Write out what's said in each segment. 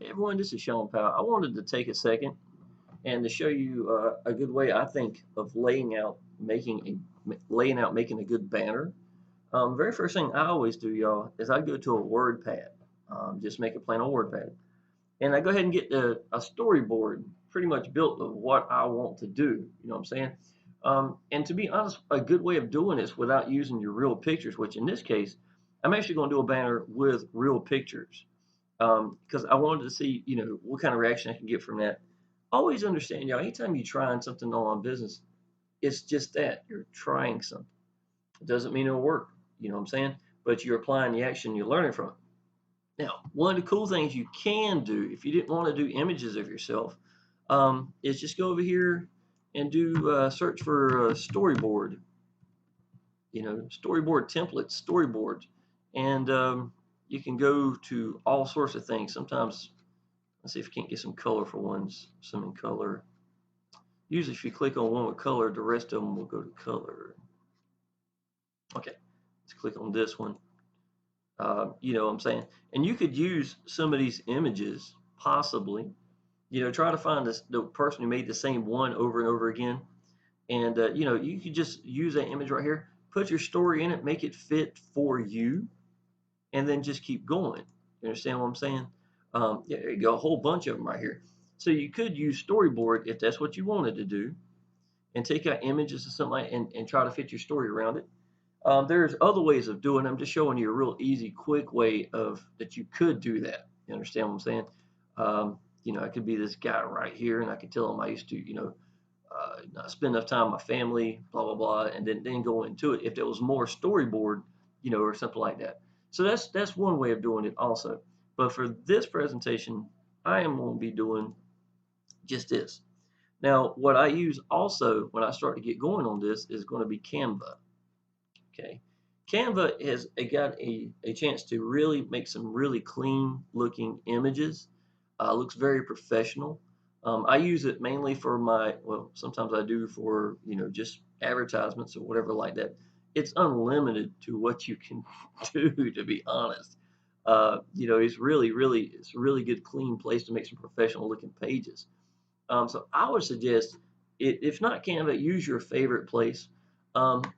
Hey everyone, this is Sean Powell. I wanted to take a second and to show you a good way I think of laying out making a good banner. Very first thing I always do, y'all, is I go to a WordPad. Just make it plain on WordPad, and I go ahead and get a storyboard pretty much built of what I want to do. You know what I'm saying? And to be honest, a good way of doing this without using your real pictures, which in this case, I'm actually going to do a banner with real pictures because I wanted to see, what kind of reaction I can get from that. Always understand, y'all, anytime you're trying something on business, it's just that you're trying something. It doesn't mean it'll work, you know what I'm saying? But you're applying the action, you're learning from it. Now, one of the cool things you can do if you didn't want to do images of yourself is just go over here and do search for storyboard, storyboard templates, storyboards, and you can go to all sorts of things. Sometimes, let's see if you can't get some colorful ones, some in color. Usually if you click on one with color, the rest of them will go to color. Okay, let's click on this one. You know what I'm saying? And you could use some of these images, possibly, try to find the person who made the same one over and over again. And, you could just use that image right here, put your story in it, make it fit for you, and then just keep going. You understand what I'm saying? Yeah, there you go, a whole bunch of them right here. So you could use storyboard if that's what you wanted to do, and take out images or something like, and try to fit your story around it. There's other ways of doing it. I'm just showing you a real easy, quick way of that you could do that. You understand what I'm saying? I could be this guy right here, and I could tell him I used to, not spend enough time with my family, blah blah blah, and then go into it. If there was more storyboard, or something like that. So that's one way of doing it also. But for this presentation, I am going to be doing just this. Now, what I use also when I start to get going on this is going to be Canva. Okay, Canva has got a chance to really make some really clean looking images. Looks very professional. I use it mainly for sometimes I do for, just advertisements or whatever like that. It's unlimited to what you can do, to be honest. It's a really good, clean place to make some professional looking pages. So I would suggest, if not Canva, use your favorite place.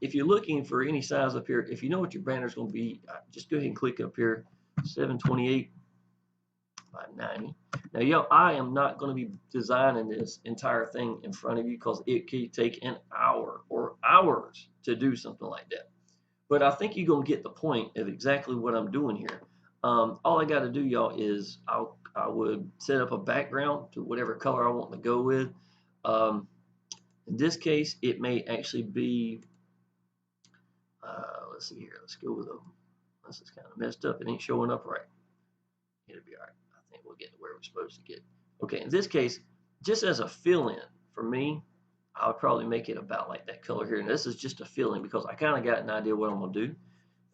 If you're looking for any size up here, if you know what your banner is going to be, just go ahead and click up here, 728 by 90. Now, I am not going to be designing this entire thing in front of you because it could take an hour or hours to do something like that. But I think you're going to get the point of exactly what I'm doing here. All I got to do, y'all, is I would set up a background to whatever color I want to go with. In this case, it may actually be, let's see here, let's go with them. This is kind of messed up. It ain't showing up right. It'll be all right. I think we'll get to where we're supposed to get. Okay, in this case, just as a fill-in, for me, I would probably make it about like that color here. And this is just a fill-in because I kind of got an idea what I'm going to do.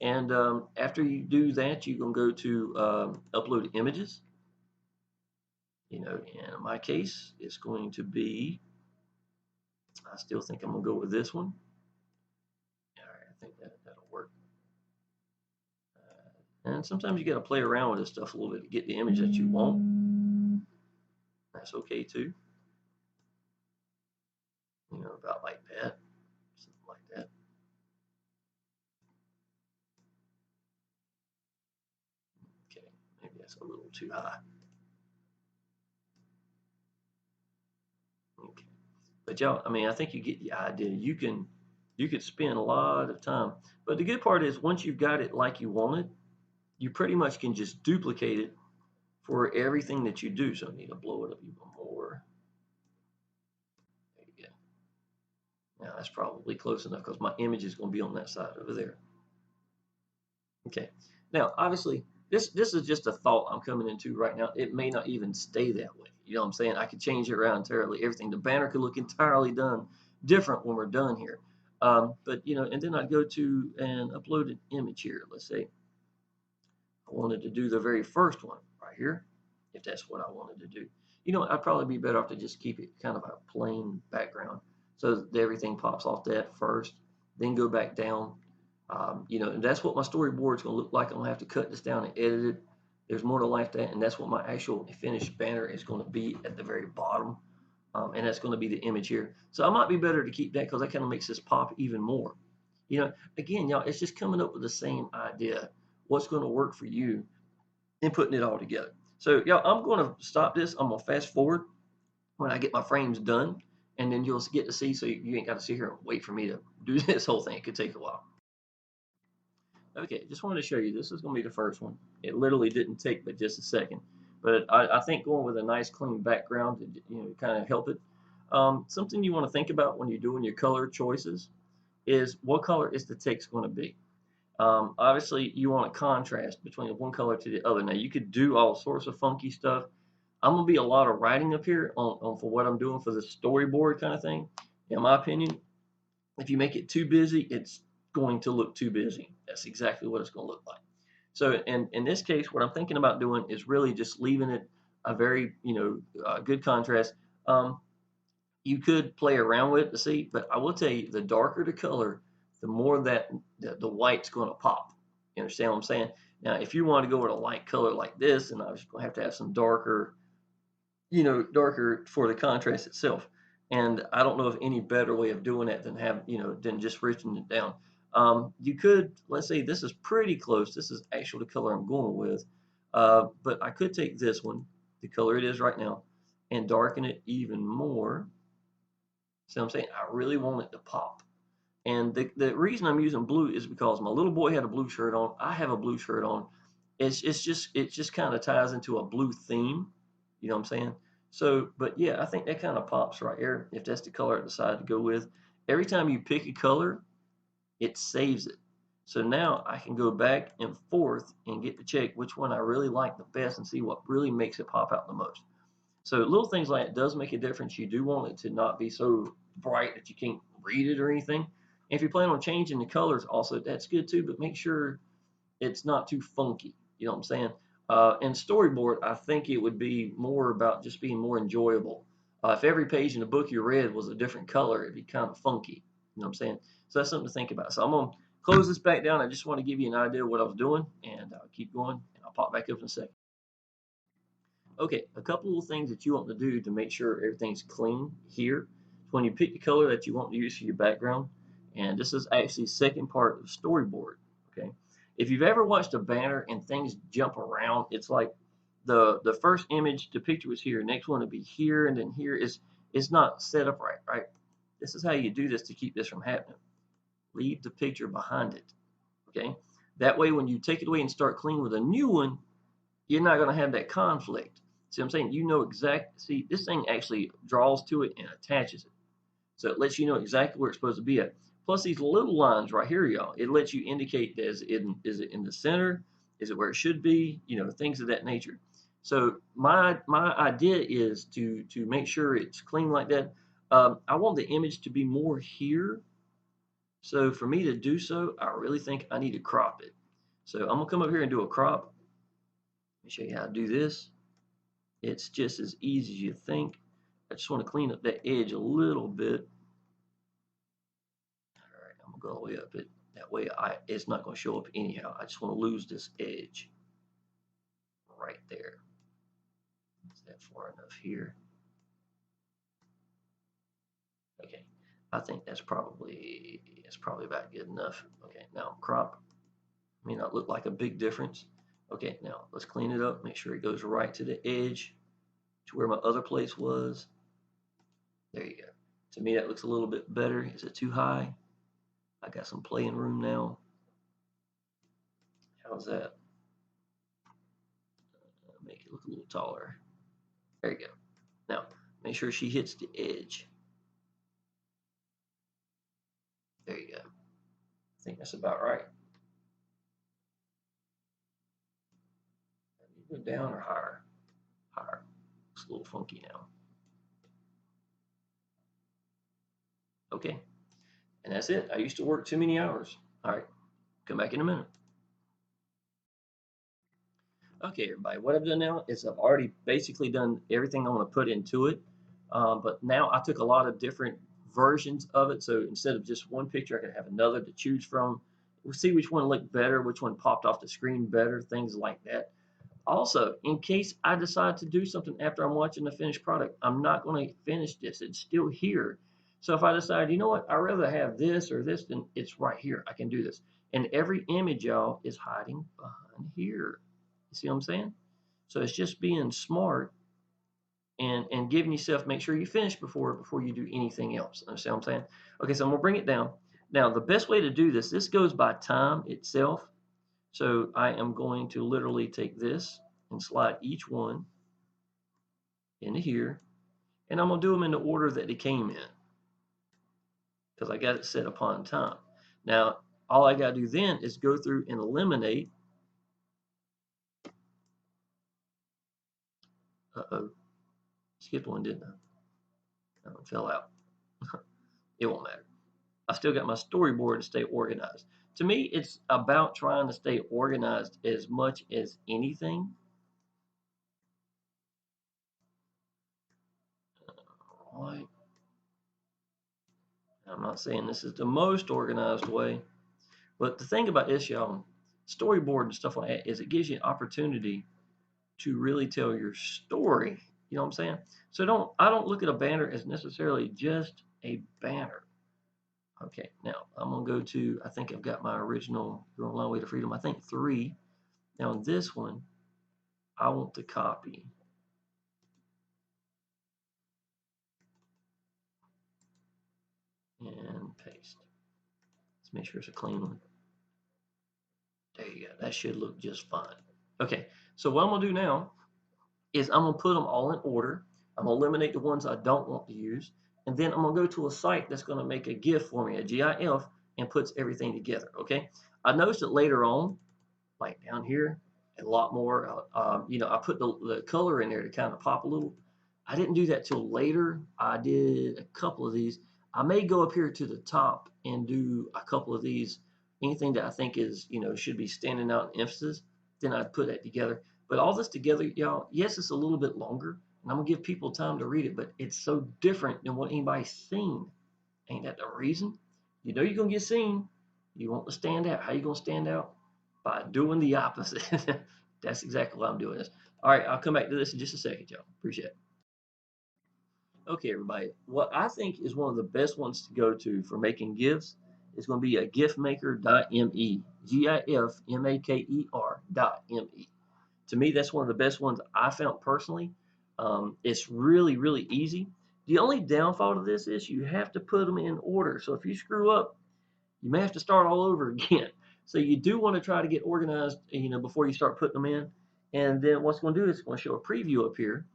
And after you do that, you're going to go to upload images. And in my case, it's going to be, I still think I'm going to go with this one. All right, I think that'll work. And sometimes you got to play around with this stuff a little bit to get the image that you want. That's okay too. About like that, something like that. Okay, maybe that's a little too high. Okay, but y'all, I think you get the idea. You could spend a lot of time, but the good part is once you've got it like you want it, you pretty much can just duplicate it for everything that you do. So I need to blow it up even more. There you go. Now that's probably close enough because my image is going to be on that side over there. Okay. Now, obviously, this is just a thought I'm coming into right now. It may not even stay that way. You know what I'm saying? I could change it around entirely. Everything. The banner could look entirely different when we're done here. But and then I'd go to and upload an image here. Let's say I wanted to do the very first one right here, if that's what I wanted to do. I'd probably be better off to just keep it kind of a plain background so that everything pops off that first, then go back down. And that's what my storyboard is going to look like. I'm going to have to cut this down and edit it. There's more to life than that, and that's what my actual finished banner is going to be at the very bottom. And that's going to be the image here. So it might be better to keep that because that kind of makes this pop even more. Again, y'all, it's just coming up with the same idea. What's going to work for you and putting it all together. So, y'all, I'm going to stop this. I'm going to fast forward when I get my frames done, and then you'll get to see, so you ain't got to sit here and wait for me to do this whole thing. It could take a while. Okay, just wanted to show you. This is going to be the first one. It literally didn't take but just a second. But I think going with a nice clean background, kind of help it. Something you want to think about when you're doing your color choices is what color is the text going to be. Obviously, you want a contrast between one color to the other. Now, you could do all sorts of funky stuff. I'm going to be a lot of writing up here on for what I'm doing for the storyboard kind of thing. In my opinion, if you make it too busy, it's going to look too busy. That's exactly what it's going to look like. So in this case, what I'm thinking about doing is really just leaving it a very, good contrast. You could play around with it to see, but I will tell you, the darker the color, the more that the white's going to pop. You understand what I'm saying? Now, if you want to go with a light color like this, and I was going to have some darker, darker for the contrast itself. And I don't know of any better way of doing that than just riching it down. You could, let's say this is pretty close. This is actually the color I'm going with. But I could take this one, the color it is right now, and darken it even more. See what I'm saying? I really want it to pop. And the reason I'm using blue is because my little boy had a blue shirt on. I have a blue shirt on. It just kind of ties into a blue theme. You know what I'm saying? So, but yeah, I think that kind of pops right there if that's the color I decide to go with. Every time you pick a color, it saves it. So now I can go back and forth and get to check which one I really like the best and see what really makes it pop out the most. So little things like that does make a difference. You do want it to not be so bright that you can't read it or anything. And if you plan on changing the colors also, that's good too, but make sure it's not too funky. You know what I'm saying? And storyboard, I think it would be more about just being more enjoyable. If every page in the book you read was a different color, it'd be kind of funky. You know what I'm saying? So that's something to think about. So I'm going to close this back down. I just want to give you an idea of what I was doing, and I'll keep going, and I'll pop back up in a second. Okay, a couple of things that you want to do to make sure everything's clean here. When you pick the color that you want to use for your background, and this is actually the second part of the storyboard, okay? If you've ever watched a banner and things jump around, it's like the first image, the picture was here, next one would be here, and then here is it's not set up right? This is how you do this to keep this from happening. Leave the picture behind it, okay? That way, when you take it away and start clean with a new one, you're not going to have that conflict. See what I'm saying? You know see, this thing actually draws to it and attaches it. So it lets you know exactly where it's supposed to be at. Plus these little lines right here, y'all, it lets you indicate is it in the center? Is it where it should be? Things of that nature. So my idea is to make sure it's clean like that. I want the image to be more here. So for me to do so, I really think I need to crop it. So I'm going to come up here and do a crop. Let me show you how to do this. It's just as easy as you think. I just want to clean up that edge a little bit. All right, I'm going to go all the way up it. That way it's not going to show up anyhow. I just want to lose this edge right there. Is that far enough here? Okay, I think that's probably about good enough. Okay, now crop. May not look like a big difference. Okay, now let's clean it up. Make sure it goes right to the edge, to where my other place was. There you go. To me, that looks a little bit better. Is it too high? I got some playing room now. How's that? Make it look a little taller. There you go. Now, make sure she hits the edge. There you go. I think that's about right. Go down or higher? Higher. Looks a little funky now. Okay. And that's it. I used to work too many hours. All right. Come back in a minute. Okay, everybody. What I've done now is I've already basically done everything I want to put into it. But now I took a lot of different versions of it. So instead of just one picture, I could have another to choose from. We'll see which one looked better, which one popped off the screen better, things like that. Also, in case I decide to do something after I'm watching the finished product, I'm not going to finish this. It's still here. So if I decide, you know what, I'd rather have this or this, then it's right here. I can do this. And every image, y'all, is hiding behind here. You see what I'm saying? So it's just being smart and giving yourself, make sure you finish before you do anything else. Understand what I'm saying? Okay, so I'm gonna bring it down. Now, the best way to do this goes by time itself. So I am going to literally take this and slide each one into here, and I'm gonna do them in the order that they came in because I got it set upon time. Now, all I gotta do then is go through and eliminate. Uh-oh, skipped one, didn't I? That one fell out. It won't matter. I still got my storyboard to stay organized. To me, it's about trying to stay organized as much as anything. All right. I'm not saying this is the most organized way, but the thing about this, y'all, storyboard and stuff like that is it gives you an opportunity to really tell your story. You know what I'm saying? So I don't look at a banner as necessarily just a banner. Okay, now I'm gonna go to, I think I've got my original You're on a Long Way to Freedom, I think 3. Now in this one, I want to copy and paste. Let's make sure it's a clean one. There you go. That should look just fine. Okay, so what I'm gonna do now is I'm gonna put them all in order. I'm gonna eliminate the ones I don't want to use, and then I'm gonna go to a site that's gonna make a GIF for me, a GIF, and puts everything together. Okay. I noticed that later on, like down here, a lot more. I put the color in there to kind of pop a little. I didn't do that till later. I did a couple of these. I may go up here to the top and do a couple of these. Anything that I think is, should be standing out in emphasis, then I'd put that together. But all this together, y'all, yes, it's a little bit longer, and I'm gonna give people time to read it, but it's so different than what anybody's seen. Ain't that the reason? You know you're gonna get seen. You want to stand out. How you gonna stand out? By doing the opposite. That's exactly why I'm doing this. All right, I'll come back to this in just a second, y'all. Appreciate it. Okay, everybody. What I think is one of the best ones to go to for making GIFs is going to be a gifmaker.me. GIFMAKER.me. To me, that's one of the best ones I found personally. It's really, really easy. The only downfall to this is you have to put them in order. So if you screw up, you may have to start all over again. So you do want to try to get organized, before you start putting them in. And then what's going to do is it's going to show a preview up here,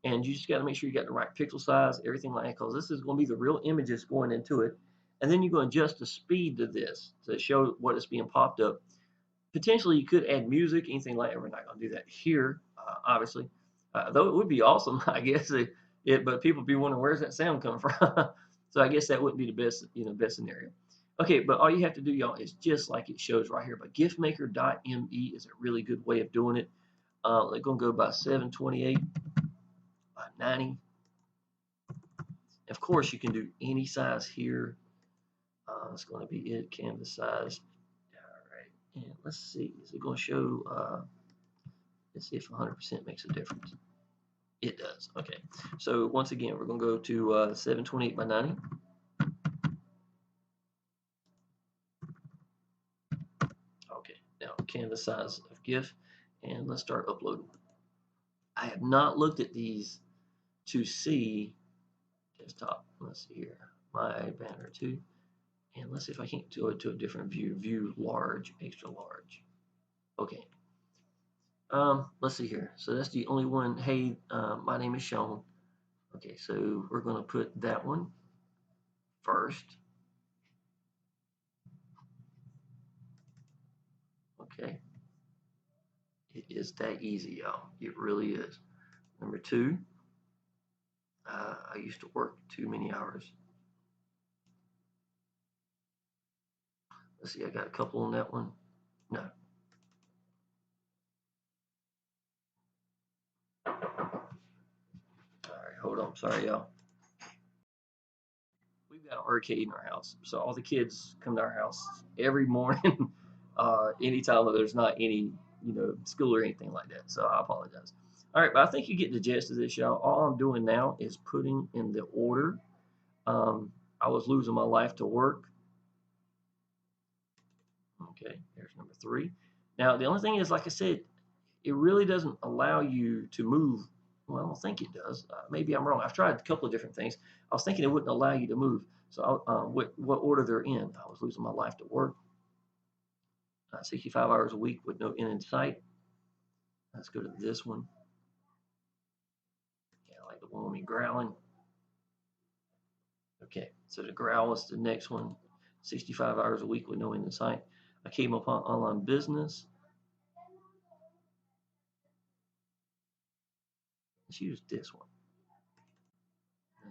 and you just got to make sure you got the right pixel size, everything like that, because this is going to be the real images going into it. And then you're going to adjust the speed to this to show what is being popped up. Potentially, you could add music, anything like that. We're not going to do that here, obviously. Though it would be awesome, I guess. But people be wondering where's that sound coming from. So I guess that wouldn't be the best scenario. Okay, but all you have to do, y'all, is just like it shows right here. But giftmaker.me is a really good way of doing it. They're going to go by 728 by 90. Of course, you can do any size here. That's going to be it, canvas size. All right, and let's see. Is it going to show? Let's see if 100% makes a difference. It does. Okay. So once again, we're going to go to 728 by 90. Okay. Now canvas size of GIF, and let's start uploading. I have not looked at these to see desktop. Let's see here. My banner 2. And let's see if I can't do it to a different view. View large, extra large. Okay. Let's see here. So that's the only one. Hey, my name is Sean. Okay, so we're going to put that one first. Okay. It is that easy, y'all. It really is. Number 2, I used to work too many hours. Let's see, I got a couple on that one. No. All right, hold on. Sorry, y'all. We've got an arcade in our house, so all the kids come to our house every morning. Anytime that there's not any school or anything like that. So I apologize. All right, but I think you get the gist of this, y'all. All I'm doing now is putting in the order. I was losing my life to work. Okay, here's number 3. Now, the only thing is, like I said, it really doesn't allow you to move. Well, I don't think it does. Maybe I'm wrong. I've tried a couple of different things. I was thinking it wouldn't allow you to move. So what order they're in. I was losing my life to work. 65 hours a week with no end in sight. Let's go to this one. Yeah, I like the one with me growling. Okay, so the growl is the next one. 65 hours a week with no end in sight. I came upon online business. Let's use this one.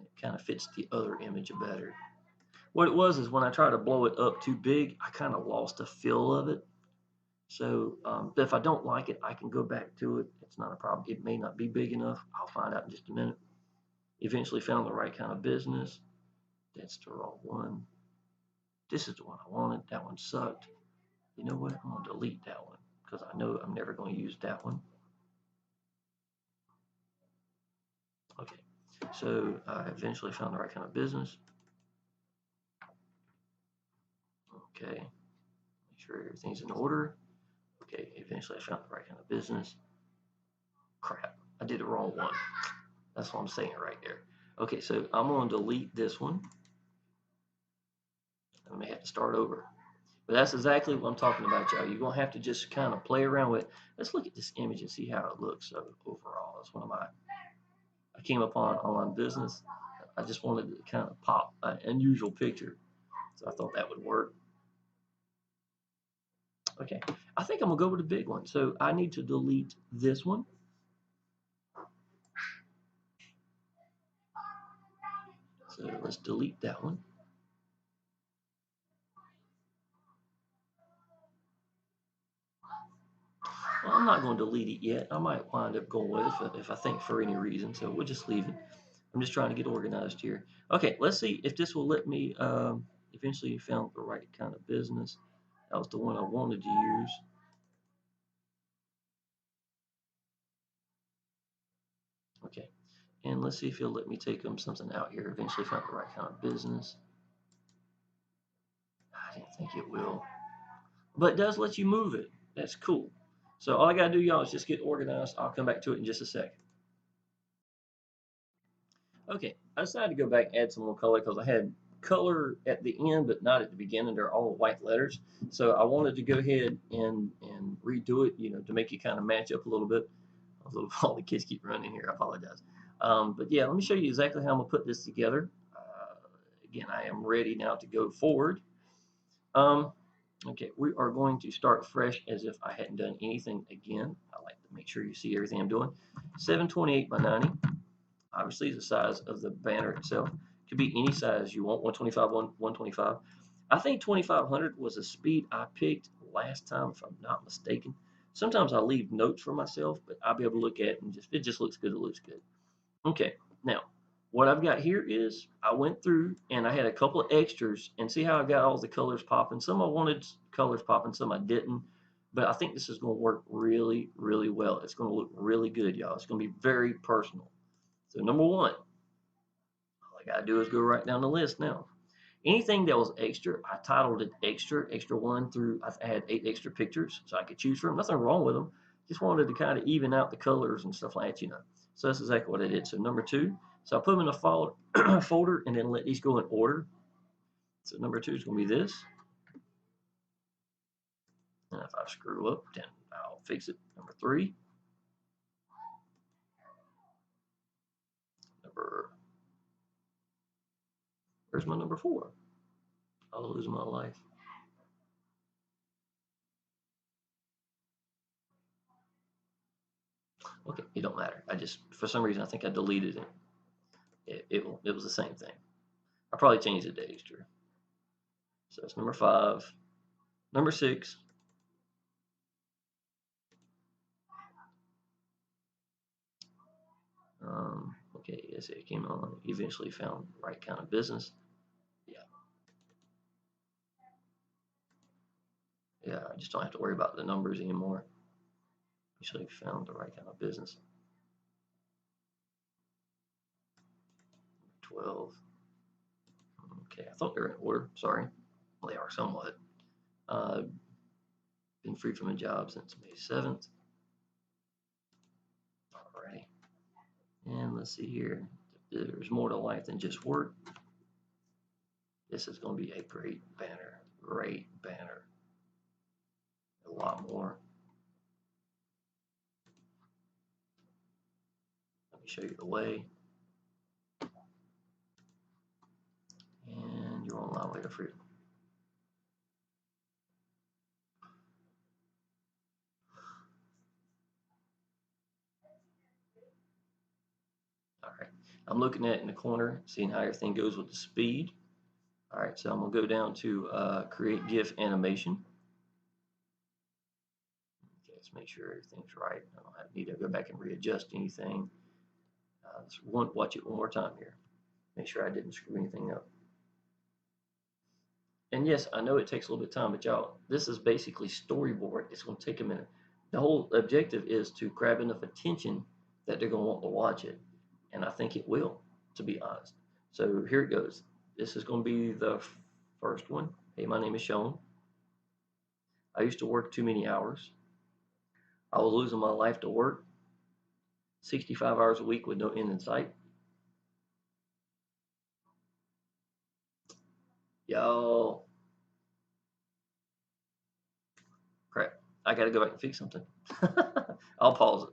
It kind of fits the other image better. What it was is when I tried to blow it up too big, I kind of lost the feel of it. So but if I don't like it, I can go back to it. It's not a problem. It may not be big enough. I'll find out in just a minute. Eventually found the right kind of business. That's the wrong one. This is the one I wanted. That one sucked. You know what? I'm going to delete that one because I know I'm never going to use that one. Okay, so I eventually found the right kind of business. Okay, make sure everything's in order. Okay, eventually I found the right kind of business. Crap, I did the wrong one. That's what I'm saying right there. Okay, so I'm going to delete this one. I may have to start over. But that's exactly what I'm talking about, y'all. You're going to have to just kind of play around with it. Let's look at this image and see how it looks overall. That's one of I came upon online business. I just wanted to kind of pop an unusual picture. So I thought that would work. Okay, I think I'm going to go with the big one. So I need to delete this one. So let's delete that one. Well, I'm not going to delete it yet. I might wind up going with it if I think for any reason. So we'll just leave it. I'm just trying to get organized here. Okay, let's see if this will let me eventually found the right kind of business. That was the one I wanted to use. Okay, and let's see if he'll let me take something out here. Eventually found the right kind of business. I didn't think it will, but it does let you move it. That's cool. So all I gotta do, y'all, is just get organized. I'll come back to it in just a second. Okay, I decided to go back and add some more color because I had color at the end, but not at the beginning. They're all white letters. So I wanted to go ahead and redo it, to make it kind of match up a little bit. All the kids keep running here. I apologize. But yeah, let me show you exactly how I'm gonna put this together. Again, I am ready now to go forward. Okay, we are going to start fresh as if I hadn't done anything again. I like to make sure you see everything I'm doing. 728 by 90. Obviously, the size of the banner itself. Could be any size you want, 125, 125. I think 2500 was a speed I picked last time, if I'm not mistaken. Sometimes I leave notes for myself, but I'll be able to look at it and it just looks good. It looks good. Okay, now what I've got here is I went through and I had a couple of extras and see how I got all the colors popping. Some I wanted colors popping, some I didn't. But I think this is going to work really, really well. It's going to look really good, y'all. It's going to be very personal. So number one, all I got to do is go right down the list now. Anything that was extra, I titled it extra 1 through, I had 8 extra pictures, so I could choose from. Nothing wrong with them. Just wanted to kind of even out the colors and stuff like that, So that's exactly what I did. So number 2, so I put them in a folder and then let these go in order. So number 2 is going to be this. And if I screw up, then I'll fix it. Number 3. Where's my number 4? I'll lose my life. Okay, it don't matter. For some reason, I think I deleted it. It was the same thing. I probably changed it to extra. So that's number 5. Number 6. Okay, yes, it came on. Eventually found the right kind of business. Yeah, I just don't have to worry about the numbers anymore. Actually found the right kind of business. 12. Okay, I thought they were in order. Sorry. Well, they are somewhat. Been free from a job since May 7th. Alrighty. And let's see here. There's more to life than just work. This is going to be a great banner. Great banner. A lot more. Let me show you the way. And your online way to freedom. All right. I'm looking at it in the corner, seeing how everything goes with the speed. All right, so I'm going to go down to create GIF animation. Okay, let's make sure everything's right. I don't need to go back and readjust anything. Let's watch it one more time here. Make sure I didn't screw anything up. And yes, I know it takes a little bit of time, but y'all, this is basically storyboard. It's going to take a minute. The whole objective is to grab enough attention that they're going to want to watch it. And I think it will, to be honest. So here it goes. This is going to be the first one. Hey, my name is Sean. I used to work too many hours. I was losing my life to work. 65 hours a week with no end in sight. Yo. Crap. I got to go back and fix something. I'll pause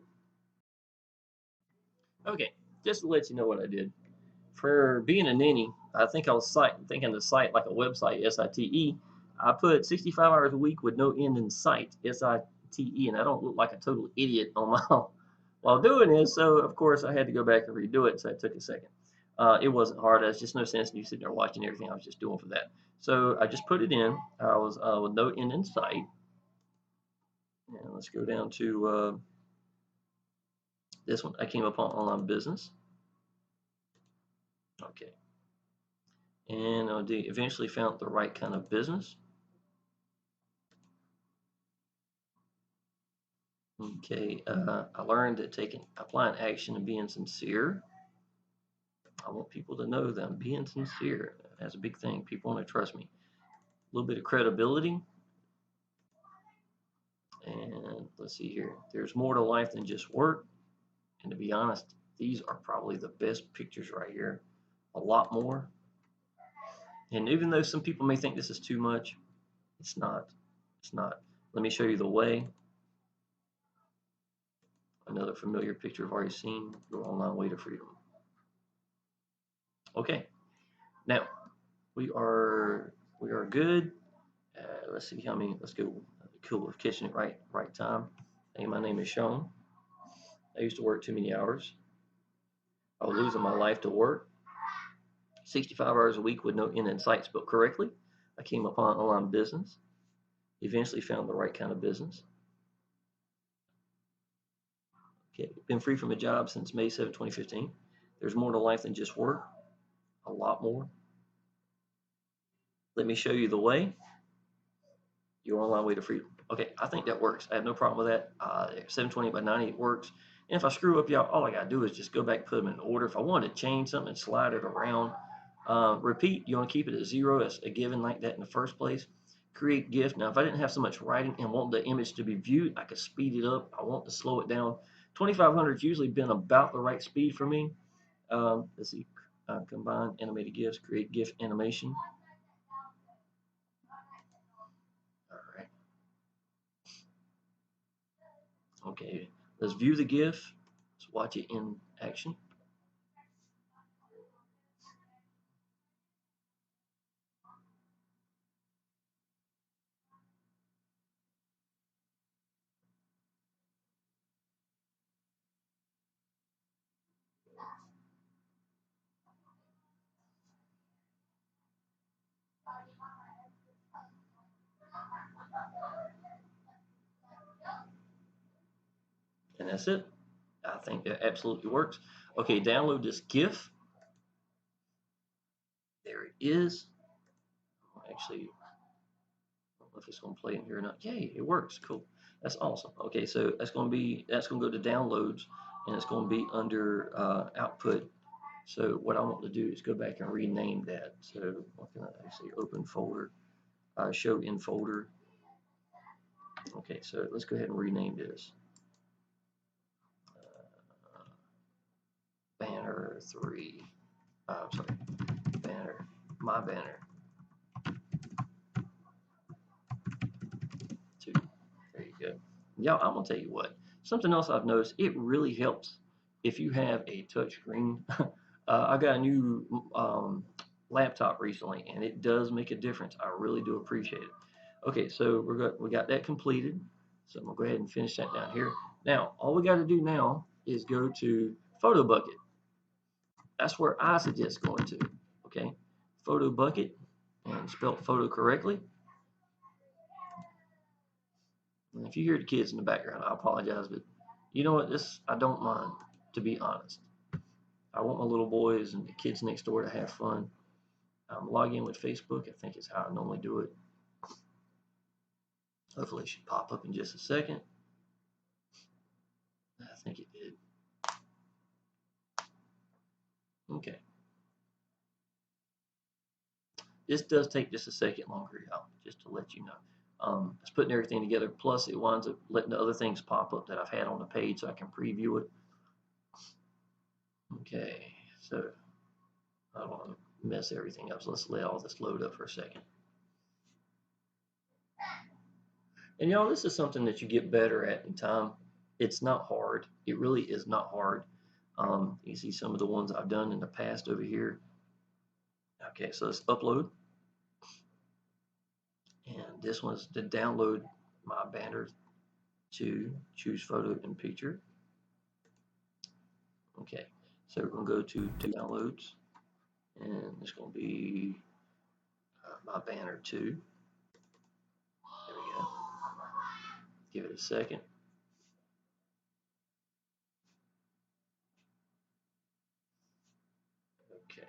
it. Okay. Just to let you know what I did. For being a ninny, I think I was thinking the site like a website, SITE. I put 65 hours a week with no end in sight, SITE, and I don't look like a total idiot on my while doing this. So of course I had to go back and redo it. So it took a second. It wasn't hard. There's just no sense in you sitting there watching everything I was just doing for that. So I just put it in. I was with no end in sight. And let's go down to this one. I came up on online business. Okay. And I eventually found the right kind of business. Okay, I learned that applying action and being sincere. I want people to know that I'm being sincere. That's a big thing. People want to trust me. A little bit of credibility. And let's see here. There's more to life than just work. And to be honest, these are probably the best pictures right here. A lot more. And even though some people may think this is too much, it's not. It's not. Let me show you the way. Another familiar picture I've already seen. Your online way to freedom. Okay. Now we are good. Let's see how many. Let's go. Cool with catching it right time. Hey, my name is Sean. I used to work too many hours. I was losing my life to work. 65 hours a week with no end in sight spelled correctly. I came upon online business. Eventually found the right kind of business. Okay, been free from a job since May 7, 2015. There's more to life than just work. A lot more. Let me show you the way. Your online way to freedom. Okay, I think that works. I have no problem with that. 720 by 90 works. And if I screw up, y'all, all I gotta do is just go back and put them in order. If I want to change something and slide it around, repeat. You want to keep it at 0 as a given like that in the first place. Create GIF. Now, if I didn't have so much writing and want the image to be viewed, I could speed it up. I want to slow it down. 2500 has usually been about the right speed for me. Let's see. Combine animated GIFs. Create GIF animation. Okay, let's view the GIF. Let's watch it in action. And that's it. I think that absolutely works. Okay, download this GIF. There it is. Actually, I don't know if it's going to play in here or not. Yay, it works. Cool. That's awesome. Okay, so that's going to go to downloads, and it's going to be under output. So what I want to do is go back and rename that. So what can I say? Open folder, show in folder. Okay, so let's go ahead and rename this. Banner 3. Sorry, banner, my banner 2. There you go. Y'all, I'm gonna tell you what. Something else I've noticed, it really helps if you have a touch screen. I got a new laptop recently, and it does make a difference. I really do appreciate it. Okay, so we got that completed. So I'm gonna go ahead and finish that down here. Now, all we got to do now is go to Photo Bucket. That's where I suggest going to. Okay, Photo Bucket, and spelled photo correctly. And if you hear the kids in the background, I apologize, but you know what? This I don't mind, to be honest. I want my little boys and the kids next door to have fun. Log in with Facebook. I think is how I normally do it. Hopefully, it should pop up in just a second. I think it did. Okay. This does take just a second longer, y'all, just to let you know. It's putting everything together. Plus, it winds up letting the other things pop up that I've had on the page so I can preview it. Okay, so I don't want to mess everything up. So let's let all this load up for a second. And y'all, this is something that you get better at in time. It's not hard. It really is not hard. You see some of the ones I've done in the past over here. Okay, so let's upload. And this one's to download my banner to choose photo and picture. Okay, so we're going to go to downloads, and it's going to be my banner 2. There we go. Give it a second. Okay.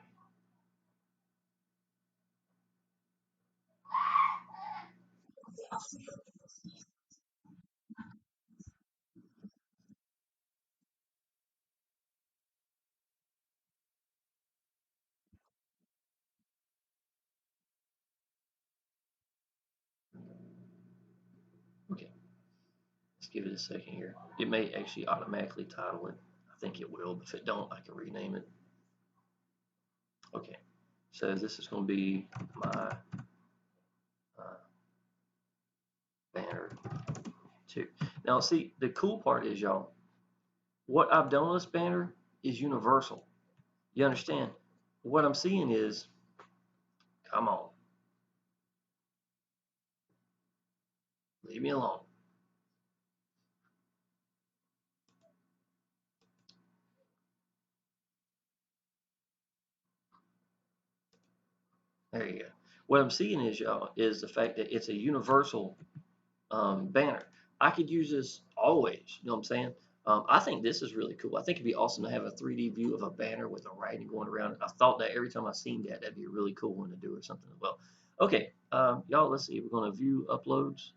Okay. Let's give it a second here. It may actually automatically title it. I think it will, but if it don't, I can rename it. Okay. So this is going to be my banner 2. Now, see, the cool part is, y'all, what I've done on this banner is universal. You understand? What I'm seeing is, come on, leave me alone. There you go. What I'm seeing is, y'all, is the fact that it's a universal banner. I could use this always. You know what I'm saying? I think this is really cool. I think it'd be awesome to have a 3D view of a banner with a writing going around it. I thought that every time I seen that, that'd be a really cool one to do or something as well. Okay, y'all, let's see. We're going to view uploads.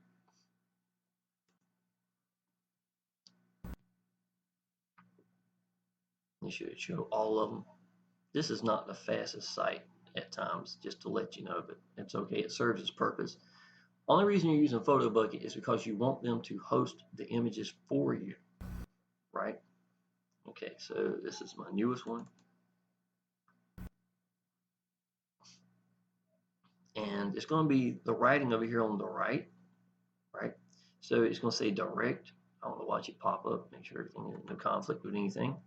You should show all of them. This is not the fastest site at times, just to let you know, but it's okay. It serves its purpose. Only reason you're using PhotoBucket is because you want them to host the images for you, right? Okay, so this is my newest one. And it's going to be the writing over here on the right, right? So it's going to say direct. I want to watch it pop up, make sure everything is no conflict with anything.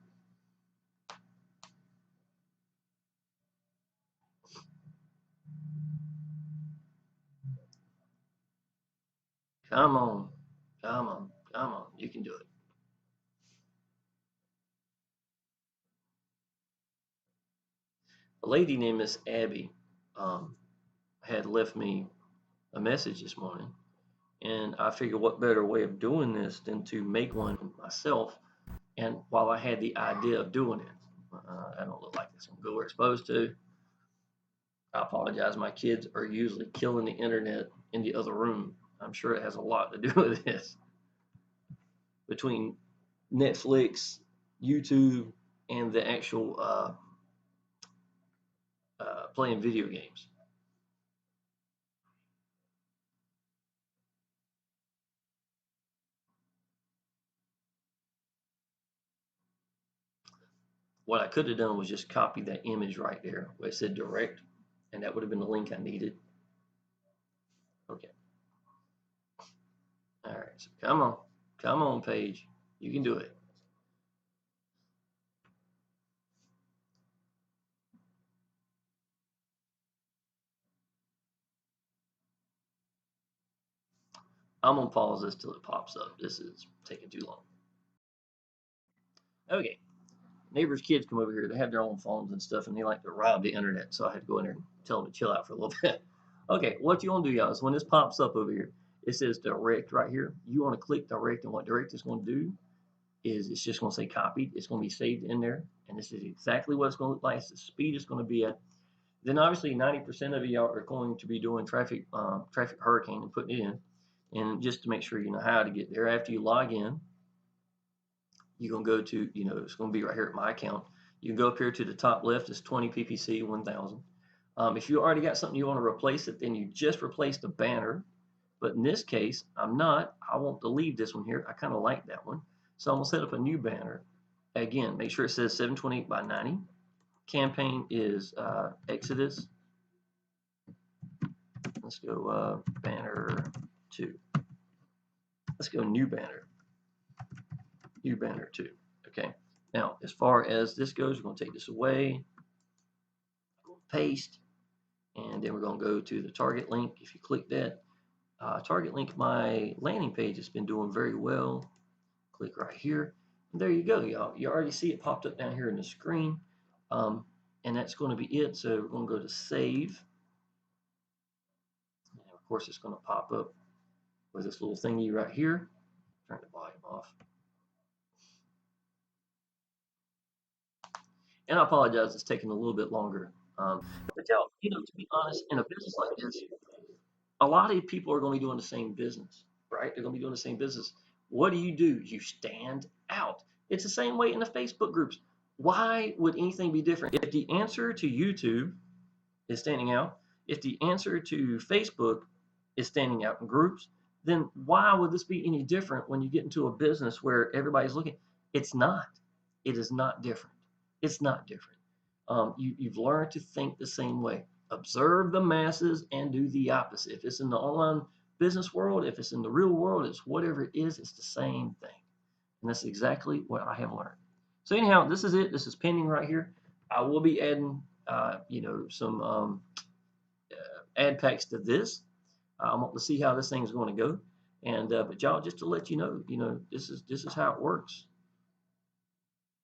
Come on, come on, come on. You can do it. A lady named Miss Abby had left me a message this morning, and I figured what better way of doing this than to make one myself. And while I had the idea of doing it, I don't look like it's going to go where it's supposed to. I apologize. My kids are usually killing the internet in the other room. I'm sure it has a lot to do with this. between Netflix, YouTube, and the actual playing video games. What I could have done was just copy that image right there where it said direct, and that would have been the link I needed. Okay. All right. So come on, Paige. You can do it. I'm gonna pause this till it pops up. This is taking too long. Okay. Neighbors' kids come over here. They have their own phones and stuff, and they like to rob the internet. So I had to go in there and tell them to chill out for a little bit. Okay, what you want to do, y'all, is when this pops up over here, it says direct right here. You want to click direct, and what direct is going to do is it's just going to say copied. It's going to be saved in there, and this is exactly what it's going to look like. It's the speed it's going to be at. Then obviously 90% of y'all are going to be doing traffic hurricane and putting it in, and just to make sure you know how to get there. After you log in, you're going to go to, it's going to be right here at my account. You can go up here to the top left. It's 20 PPC 1000. If you already got something you want to replace it, then you just replace the banner. But in this case, I'm not. I won't delete this one here. I kind of like that one. So I'm going to set up a new banner. Again, make sure it says 728 by 90. Campaign is Exodus. Let's go banner 2. Let's go new banner. New banner 2. Okay. Now, as far as this goes, we're going to take this away. Paste. And then we're going to go to the target link. If you click that, target link, my landing page has been doing very well. Click right here. And there you go, y'all. You already see it popped up down here in the screen. And that's going to be it. So we're going to go to save. And of course, it's going to pop up with this little thingy right here. Turn the volume off. And I apologize, it's taking a little bit longer. But y'all, to be honest, in a business like this, a lot of people are going to be doing the same business, right? They're going to be doing the same business. What do? You stand out. It's the same way in the Facebook groups. Why would anything be different? If the answer to YouTube is standing out, if the answer to Facebook is standing out in groups, then why would this be any different when you get into a business where everybody's looking? It's not. It is not different. It's not different. You've learned to think the same way. Observe the masses and do the opposite. If it's in the online business world, if it's in the real world, it's whatever it is, it's the same thing. And that's exactly what I have learned. So anyhow, this is it. This is pending right here. I will be adding, some ad packs to this. I want to see how this thing's going to go. And but y'all, just to let you know, this is how it works.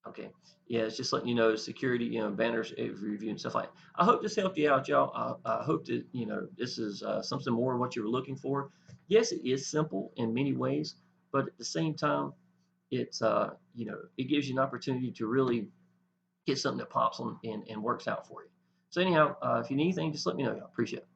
Okay. Yeah, it's just letting you know security, banners, review and stuff like that. I hope this helped you out, y'all. I hope that, this is something more of what you were looking for. Yes, it is simple in many ways, but at the same time, it's, it gives you an opportunity to really get something that pops on and works out for you. So anyhow, if you need anything, just let me know. I appreciate it.